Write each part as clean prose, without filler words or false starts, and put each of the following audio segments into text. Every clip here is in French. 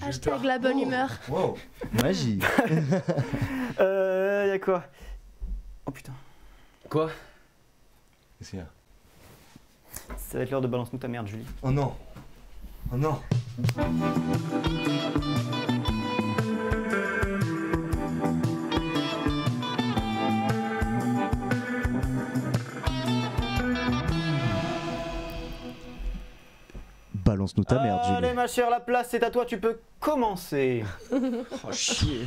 Hashtag la bonne humeur. Wow. Magie. Y'a quoi? Oh putain. Quoi? Qu'est-ce qu'il y a? Ça va être l'heure de balance-nous ta merde, Julie. Oh non. Oh non. Balance-nous ta merde, Julie. Allez ma chère, la place c'est à toi, tu peux commencer. Oh chier.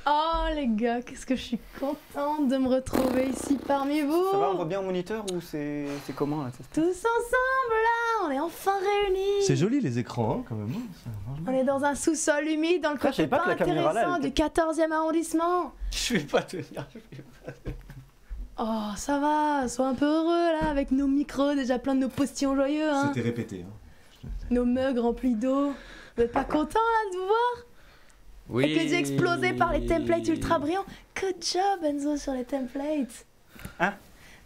Oh les gars, qu'est-ce que je suis contente de me retrouver ici parmi vous. Ça va, on voit bien au moniteur ou c'est comment là? Tous ensemble là, on est enfin réunis. C'est joli les écrans, hein, quand même. On est dans un sous-sol humide dans le Ah, je savais côté pas pas que la caméra, là, intéressant elle du 14e arrondissement. Je vais pas tenir. Oh ça va, sois un peu heureux là avec nos micros déjà plein de nos postillons joyeux hein. C'était répété. Hein. Nos mugs remplis d'eau. Vous êtes pas contents là de vous voir? Oui. Et que j'ai explosé par les templates ultra brillants. Good job Enzo sur les templates. Hein?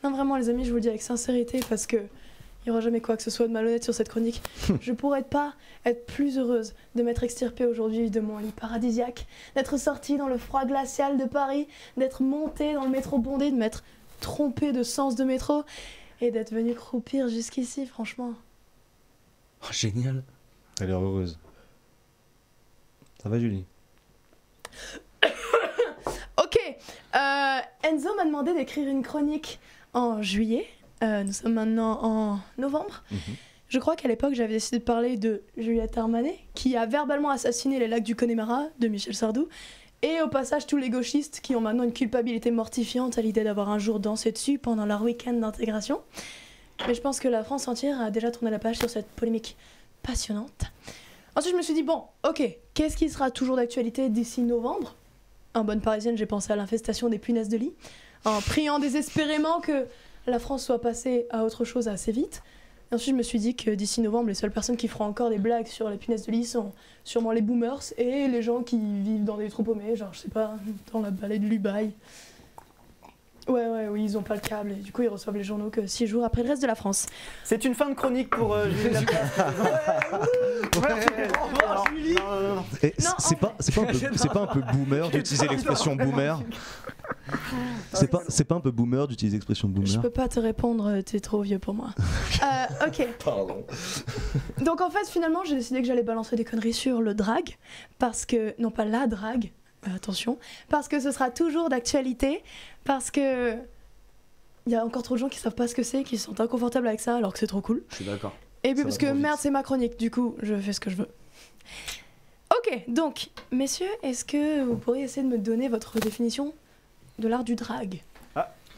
Non vraiment les amis, je vous le dis avec sincérité parce que il n'y aura jamais quoi que ce soit de malhonnête sur cette chronique. Je pourrais pas être plus heureuse de m'être extirpée aujourd'hui de mon lit paradisiaque, d'être sortie dans le froid glacial de Paris, d'être montée dans le métro bondé, de m'être trompée de sens de métro et d'être venue croupir jusqu'ici franchement. Oh, génial. Elle a l'air heureuse. Ça va, Julie? Ok, Enzo m'a demandé d'écrire une chronique en juillet. Nous sommes maintenant en novembre. Je crois qu'à l'époque, j'avais décidé de parler de Juliette Armanet, qui a verbalement assassiné les lacs du Connemara de Michel Sardou, et au passage tous les gauchistes qui ont maintenant une culpabilité mortifiante à l'idée d'avoir un jour dansé dessus pendant leur week-end d'intégration. Mais je pense que la France entière a déjà tourné la page sur cette polémique passionnante. Ensuite, je me suis dit, bon, ok, qu'est-ce qui sera toujours d'actualité d'ici novembre? En bonne parisienne, j'ai pensé à l'infestation des punaises de lit, en priant désespérément que la France soit passée à autre chose assez vite. Et ensuite, je me suis dit que d'ici novembre, les seules personnes qui feront encore des blagues sur les punaises de lit sont sûrement les boomers et les gens qui vivent dans des trous paumés, genre, je sais pas, dans la vallée de l'Ubaye. Oui, ils ont pas le câble et du coup, ils reçoivent les journaux que 6 jours après le reste de la France. C'est une fin de chronique pour Julie Laplace. Julie. Non. Et Non, c'est pas un peu boomer d'utiliser l'expression boomer? C'est pas un peu boomer d'utiliser l'expression Je boomer? peux pas te répondre, t'es trop vieux pour moi. Ok. Pardon. Donc en fait, finalement, j'ai décidé que j'allais balancer des conneries sur le drag, parce que, non pas la drague, attention, parce que ce sera toujours d'actualité, parce que il y a encore trop de gens qui savent pas ce que c'est, qui se sentent inconfortables avec ça, alors que c'est trop cool. Je suis d'accord. Et puis Ça parce va que trop vite. merde, c'est ma chronique, du coup, je fais ce que je veux. Ok, donc, messieurs, est-ce que vous pourriez essayer de me donner votre définition de l'art du drag?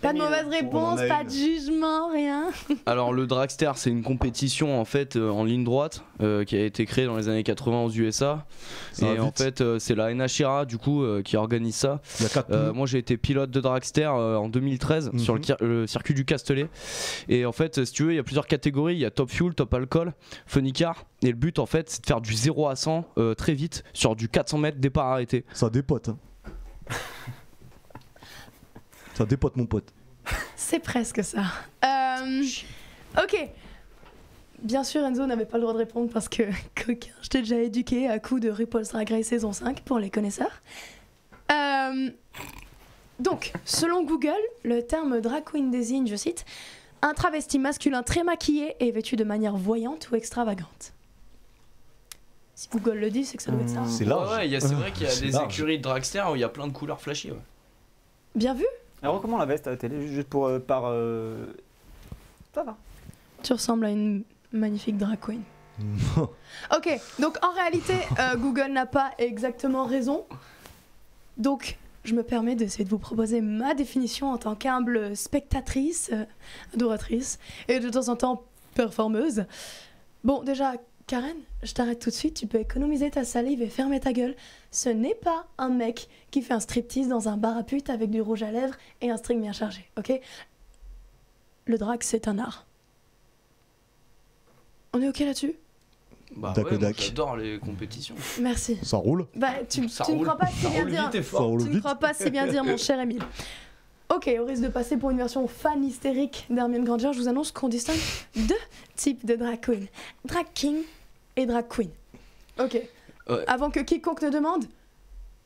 Pas de mauvaise réponse, a pas une. de jugement, rien. Alors le dragster, c'est une compétition en fait en ligne droite qui a été créée dans les années 80 aux USA. Ça va Et en vite. fait c'est la NHRA du coup qui organise ça. Il y a 4 Moi j'ai été pilote de dragster en 2013 sur le circuit du Castellet. Et en fait si tu veux il y a plusieurs catégories, il y a top fuel, top alcool, funny car. Et le but en fait c'est de faire du 0 à 100 très vite sur du 400 mètres départ arrêté. Ça dépote. Hein. Ça dépote mon pote. C'est presque ça. Ok. Bien sûr, Enzo n'avait pas le droit de répondre parce que coquin, je t'ai déjà éduqué à coup de RuPaul's Drag Race saison 5 pour les connaisseurs. Donc, selon Google, le terme drag queen désigne, je cite, un travesti masculin très maquillé et vêtu de manière voyante ou extravagante. Si Google le dit, c'est que ça doit être ça. C'est large. Ouais, c'est vrai qu'il y a des large. écuries de dragster où il y a plein de couleurs flashy. Ouais. Bien vu? Alors comment la veste à la télé, juste pour ça va. Tu ressembles à une magnifique drag queen. Ok, donc en réalité, Google n'a pas exactement raison. Donc, je me permets d'essayer de vous proposer ma définition en tant qu'humble spectatrice, adoratrice, et de temps en temps performeuse. Bon, déjà, Karen, je t'arrête tout de suite, tu peux économiser ta salive et fermer ta gueule. Ce n'est pas un mec qui fait un striptease dans un bar à pute avec du rouge à lèvres et un string bien chargé, ok? Le drag, c'est un art. On est ok là-dessus? Bah Dac ouais, moi, dac. j'adore les compétitions. Merci. Ça roule? Bah, tu Ça ne roule. crois pas si Ça bien roule dire. vite et Ça fort. roule Tu ne vite. crois pas si bien dire, mon cher Émile. Ok, au risque de passer pour une version fan hystérique d'Hermione Granger, je vous annonce qu'on distingue deux types de drag queen. Drag king et drag queen. Ok. Avant que quiconque ne demande,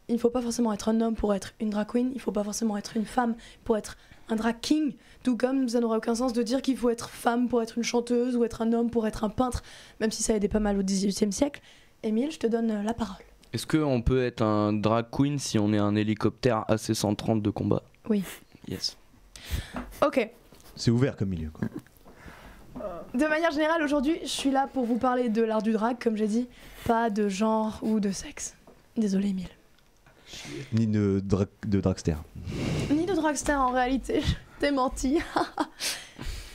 il faut pas forcément être un homme pour être une drag queen, il faut pas forcément être une femme pour être un drag king, tout comme ça n'aurait aucun sens de dire qu'il faut être femme pour être une chanteuse ou être un homme pour être un peintre, même si ça aidait pas mal au XVIIIe siècle. Émile, je te donne la parole. Est-ce qu'on peut être un drag queen si on est un hélicoptère AC-130 de combat? Oui. Yes. Ok. C'est ouvert comme milieu, quoi. De manière générale, aujourd'hui, je suis là pour vous parler de l'art du drag, comme j'ai dit, pas de genre ou de sexe. Désolé, Émile. Ni de dragster. Ni de dragster en réalité, je t'ai menti.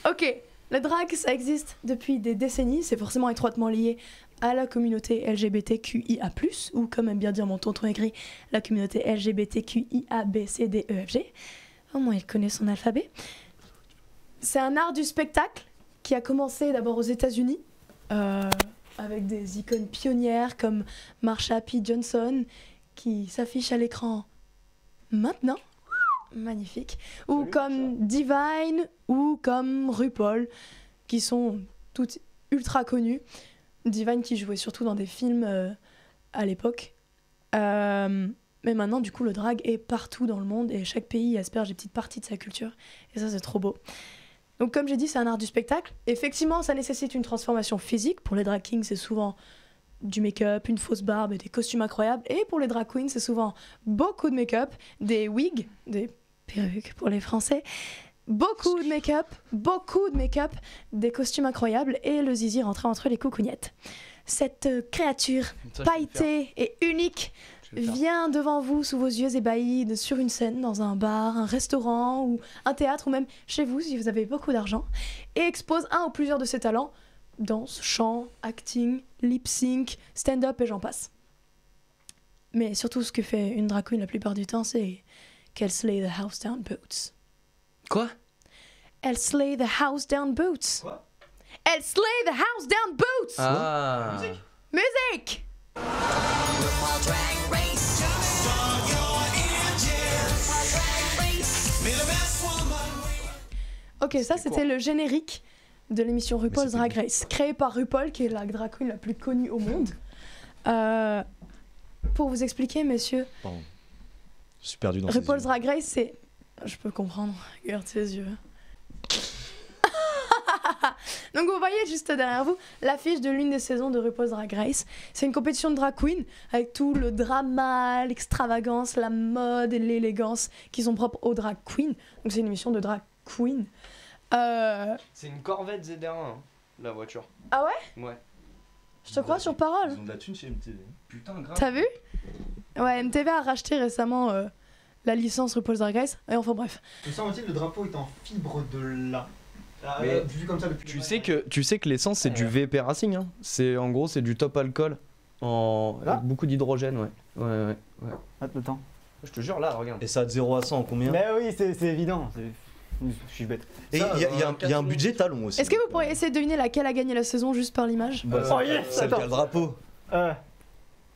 Ok, le drag, ça existe depuis des décennies, c'est forcément étroitement lié à la communauté LGBTQIA+, ou comme aime bien dire mon tonton aigri, la communauté LGBTQIABCDEFG. Au moins, il connaît son alphabet. C'est un art du spectacle qui a commencé d'abord aux États-Unis, avec des icônes pionnières comme Marsha P. Johnson, qui s'affiche à l'écran maintenant. Magnifique. Ou comme Divine, ou comme RuPaul, qui sont toutes ultra connues. Divine qui jouait surtout dans des films à l'époque. Mais maintenant, du coup, le drag est partout dans le monde et chaque pays asperge des petites parties de sa culture. Et ça, c'est trop beau. Donc, comme j'ai dit, c'est un art du spectacle. Effectivement, ça nécessite une transformation physique. Pour les drag kings, c'est souvent du make-up, une fausse barbe et des costumes incroyables. Et pour les drag queens, c'est souvent beaucoup de make-up, des wigs, des perruques pour les Français, beaucoup de make-up, des costumes incroyables et le zizi rentrant entre les coucougnettes. Cette créature pailletée et unique vient devant vous sous vos yeux ébahis sur une scène, dans un bar, un restaurant ou un théâtre ou même chez vous si vous avez beaucoup d'argent et expose un ou plusieurs de ses talents: danse, chant, acting, lip sync, stand-up et j'en passe. Mais surtout ce que fait une drag queen la plupart du temps, c'est qu'elle slay the house down boots. Quoi? Elle slay the house down boots. Quoi? Elle slay the house down boots. Ah. Musique. Ok, ça c'était le générique de l'émission RuPaul's Drag Race, créée par RuPaul, qui est la drag queen la plus connue au monde. Pour vous expliquer, messieurs, Pardon. Je suis perdu dans ces RuPaul's yeux. Drag Race, c'est... Je peux comprendre, regarde ses yeux. Donc vous voyez juste derrière vous l'affiche de l'une des saisons de RuPaul's Drag Race. C'est une compétition de drag queen avec tout le drama, l'extravagance, la mode et l'élégance qui sont propres aux drag queens. Donc c'est une émission de drag queen. C'est une Corvette ZR1, hein, la voiture. Ah ouais? Ouais. Je te crois sur parole. Ils ont de la thune chez MTV. Putain, grave. T'as vu? Ouais, MTV a racheté récemment la licence RuPaul's Drag Race. Et enfin bref. Me semble-t-il, le drapeau est en fibre de lin. Mais Vu comme ça depuis Tu sais que l'essence c'est du VP Racing, hein. C'est en gros c'est du top alcool avec beaucoup d'hydrogène, ouais. Ouais. Attends. Je te jure là, regarde. Et ça de 0 à 100 en combien? Mais oui, c'est évident. Je suis bête. Et il y a un budget talon aussi. Est-ce que vous pourriez essayer de deviner laquelle a gagné la saison juste par l'image? Bah, Oh yes, celle qui a attends. le drapeau.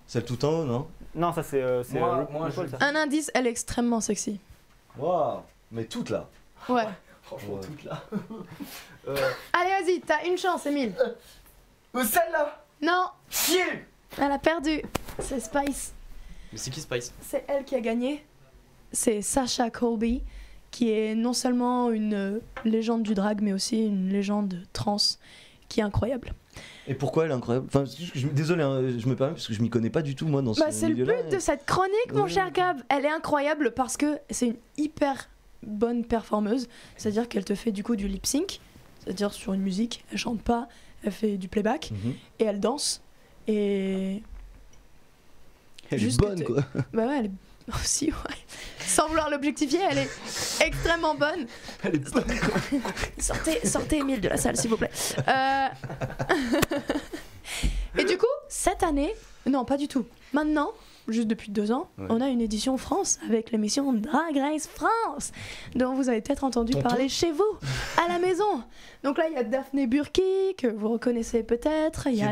Celle tout en haut, non? Non, ça c'est Moi, RuPaul, je- ça. Un indice, elle est extrêmement sexy. Waouh. Mais toute là. Ouais. Franchement, Ouais. toute là. Allez, vas-y, t'as une chance, Emile. Celle-là. Non, Chier. elle a perdu. C'est Spice. Mais c'est qui Spice? C'est elle qui a gagné. C'est Sasha Colby, qui est non seulement une légende du drag, mais aussi une légende trans qui est incroyable. Et pourquoi elle est incroyable? Enfin, désolé, hein, je me permets parce que je m'y connais pas du tout moi dans ce Bah, c'est le milieu-là. but de cette chronique, mon Ouais. cher Gab. Elle est incroyable parce que c'est une hyper bonne performeuse. C'est-à-dire qu'elle te fait du coup du lip sync, c'est-à-dire sur une musique, elle chante pas, elle fait du playback Mhm. et elle danse. Et Elle Juste est que bonne t'es- quoi. bah ouais, elle est aussi, ouais. Sans vouloir l'objectifier, elle est extrêmement bonne. Elle est bonne. Sortez Emile de la salle, s'il vous plaît. Et du coup, cette année, non, pas du tout. Maintenant, juste depuis 2 ans, Ouais. on a une édition France avec l'émission Drag Race France, dont vous avez peut-être entendu Tonton. parler chez vous, à la maison. Donc là, il y a Daphné Burki, que vous reconnaissez peut-être. Il y a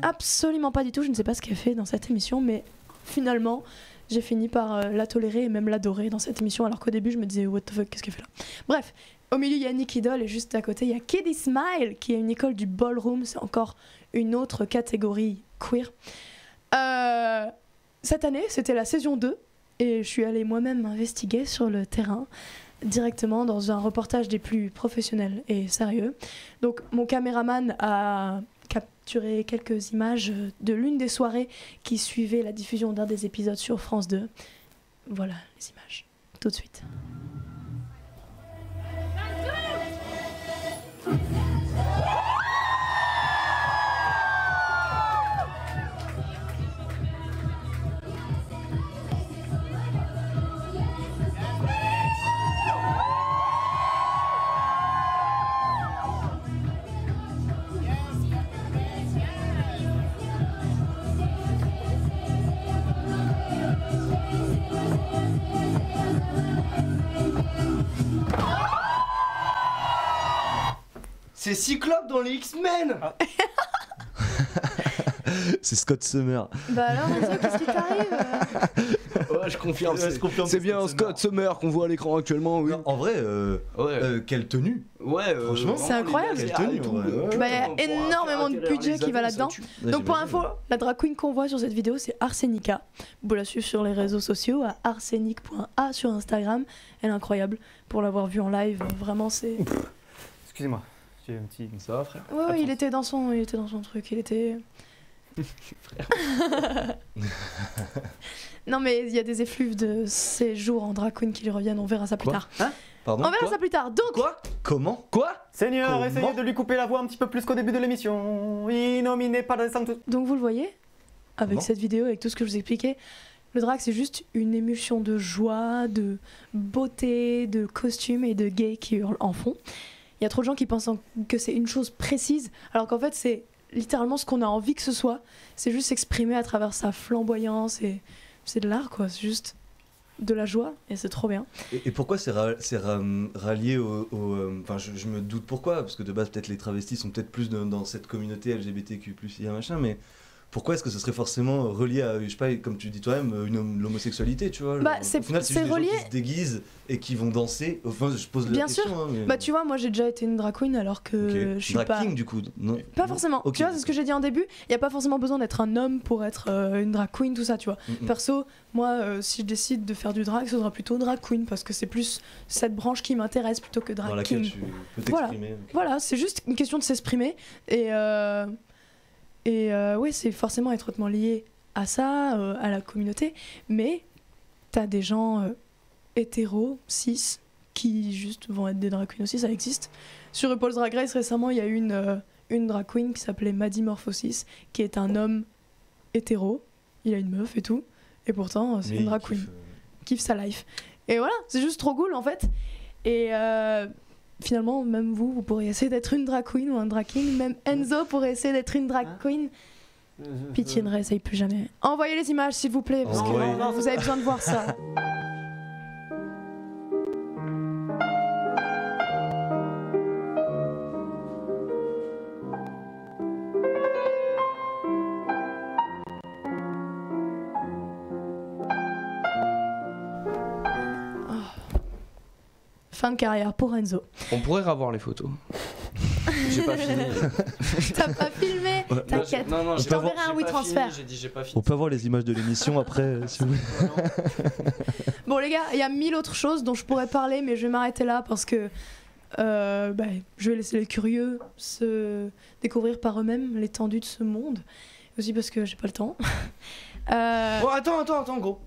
absolument pas du tout, je ne sais pas ce qu'elle fait dans cette émission, mais finalement, j'ai fini par la tolérer et même l'adorer dans cette émission, alors qu'au début, je me disais, what the fuck, qu'est-ce qu'elle fait là? Bref, au milieu, il y a Nick Idol et juste à côté, il y a Kiddie Smile, qui est une école du ballroom, c'est encore une autre catégorie queer. Cette année, c'était la saison 2 et je suis allée moi-même investiguer sur le terrain directement dans un reportage des plus professionnels et sérieux. Donc mon caméraman a capturé quelques images de l'une des soirées qui suivait la diffusion d'un des épisodes sur France 2. Voilà les images, tout de suite. C'est Cyclope dans les X-Men. C'est Scott Summer. Bah alors Enzo, qu'est-ce qui t'arrive? Ouais, je confirme. Ouais, je confirme, C'est c'est bien Scott Scott Summer qu'on voit à l'écran actuellement, oui. Non, en vrai, quelle tenue. Ouais, franchement, c'est incroyable. Quelle tenue, ouais. Bah, y a énormément de budget qui va là-dedans. Donc pour info, la drag queen qu'on voit sur cette vidéo, c'est Arsenica. Vous pouvez la suivre sur les réseaux sociaux à arsenic.a sur Instagram. Elle est incroyable. Pour l'avoir vue en live, vraiment c'est... Excusez-moi, j'ai un petit. Ça va, frère? Ouais, il était dans son truc, il était... Non mais il y a des effluves de ces jours en drag queen qui lui reviennent, on verra ça plus tard. Pardon. On verra ça plus tard. Donc Comment Seigneur, Comment essayez de lui couper la voix un petit peu plus qu'au début de l'émission. Innominé par les santos. vous le voyez avec Comment cette vidéo, avec tout ce que je vous expliquais, le drag c'est juste une émulsion de joie, de beauté, de costume et de gay qui hurlent en fond. Il y a trop de gens qui pensent que c'est une chose précise, alors qu'en fait c'est littéralement ce qu'on a envie que ce soit. C'est juste s'exprimer à travers sa flamboyance et c'est de l'art quoi, c'est juste de la joie et c'est trop bien. Et pourquoi c'est rallié au... Enfin, je me doute pourquoi, parce que de base peut-être les travestis sont peut-être plus dans cette communauté LGBTQ+, il y a machin, mais... Pourquoi est-ce que ce serait forcément relié à, je sais pas, comme tu dis toi-même, l'homosexualité, tu vois? Bah, au final, c'est juste relié... des gens qui se déguisent et qui vont danser. Enfin, je pose la Bien question. sûr. Hein, mais... Bah tu vois, moi j'ai déjà été une drag queen alors que je suis drag pas... king, du coup, non? Pas forcément. Okay. Tu vois, c'est ce que j'ai dit en début. Il y a pas forcément besoin d'être un homme pour être une drag queen, tout ça, tu vois. Perso, moi, si je décide de faire du drag, ce sera plutôt drag queen parce que c'est plus cette branche qui m'intéresse plutôt que drag dans laquelle king. tu peux t'exprimer. Voilà, c'est juste une question de s'exprimer oui, c'est forcément étroitement lié à ça, à la communauté, mais t'as des gens hétéros, cis, qui juste vont être des drag queens aussi, ça existe. Sur RuPaul's Drag Race, récemment, il y a eu une drag queen qui s'appelait Maddie Morphosis, qui est un homme hétéro, il a une meuf et tout, et pourtant, c'est une drag queen. Kiffe sa life. Et voilà, c'est juste trop cool, en fait. Et... finalement, même vous pourriez essayer d'être une drag queen ou un drag king. Même Enzo pourrait essayer d'être une drag queen. Pitié, ne réessaye plus jamais. Envoyez les images, s'il vous plaît, parce que vous avez besoin de voir ça. Fin de carrière pour Enzo. On pourrait revoir les photos. J'ai pas fini. T'as pas filmé? T'inquiète. Non, je t'enverrai un WeTransfer. J'ai dit j'ai pas fini. On peut avoir les images de l'émission après, si vous voulez. Bon les gars, il y a 1000 autres choses dont je pourrais parler, mais je vais m'arrêter là parce que je vais laisser les curieux se découvrir par eux-mêmes l'étendue de ce monde. Aussi parce que j'ai pas le temps. Oh, attends, gros.